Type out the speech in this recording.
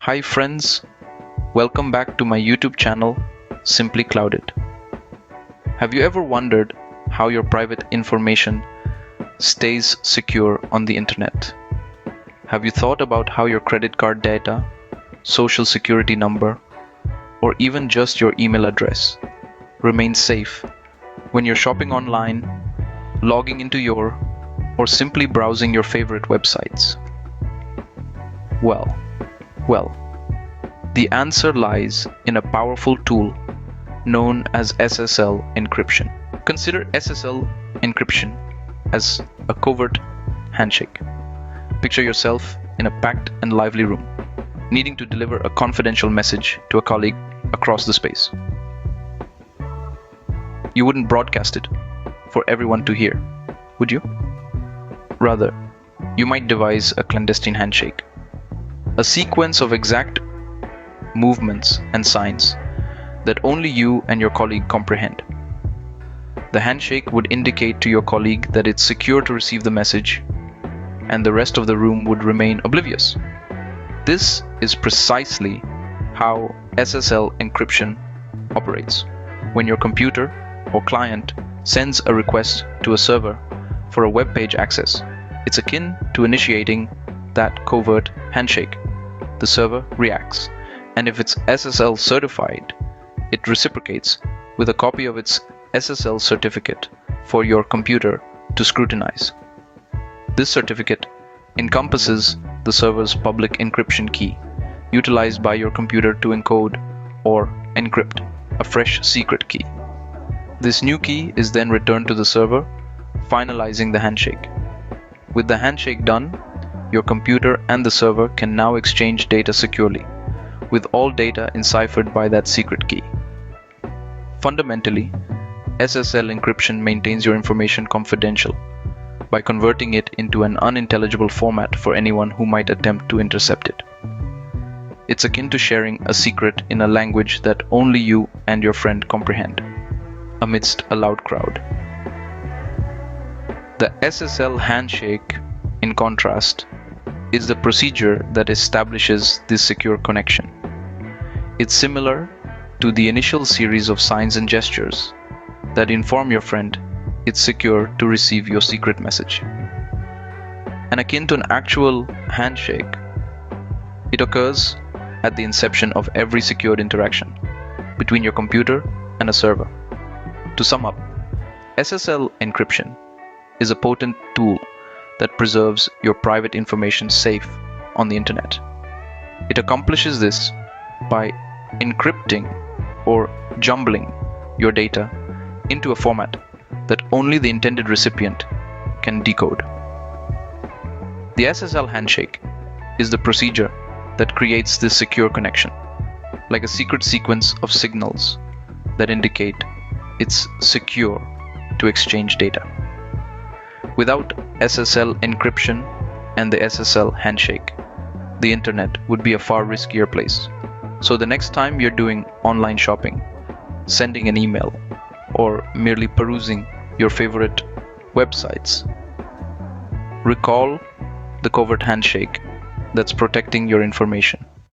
Hi friends, welcome back to my YouTube channel, Simply Clouded. Have you ever wondered how your private information stays secure on the internet? Have you thought about how your credit card data, social security number, or even just your email address remains safe when you're shopping online, logging into your, or simply browsing your favorite websites? Well, the answer lies in a powerful tool known as SSL encryption. Consider SSL encryption as a covert handshake. Picture yourself in a packed and lively room, needing to deliver a confidential message to a colleague across the space. You wouldn't broadcast it for everyone to hear, would you? Rather, you might devise a clandestine handshake, a sequence of exact movements and signs that only you and your colleague comprehend. The handshake would indicate to your colleague that it's secure to receive the message, and the rest of the room would remain oblivious. This is precisely how SSL encryption operates. When your computer or client sends a request to a server for a web page access, it's akin to initiating that covert handshake. The server reacts, and if it's SSL certified, it reciprocates with a copy of its SSL certificate for your computer to scrutinize. This certificate encompasses the server's public encryption key, utilized by your computer to encode or encrypt a fresh secret key. This new key is then returned to the server, finalizing the handshake. With the handshake done, your computer and the server can now exchange data securely, with all data enciphered by that secret key. Fundamentally, SSL encryption maintains your information confidential by converting it into an unintelligible format for anyone who might attempt to intercept it. It's akin to sharing a secret in a language that only you and your friend comprehend, amidst a loud crowd. The SSL handshake, in contrast, is the procedure that establishes this secure connection. It's similar to the initial series of signs and gestures that inform your friend it's secure to receive your secret message. And akin to an actual handshake, it occurs at the inception of every secured interaction between your computer and a server. To sum up, SSL encryption is a potent tool that preserves your private information safe on the internet. It accomplishes this by encrypting or jumbling your data into a format that only the intended recipient can decode. The SSL handshake is the procedure that creates this secure connection, like a secret sequence of signals that indicate it's secure to exchange data. Without SSL encryption and the SSL handshake, the internet would be a far riskier place. So the next time you're doing online shopping, sending an email, or merely perusing your favorite websites, recall the covert handshake that's protecting your information.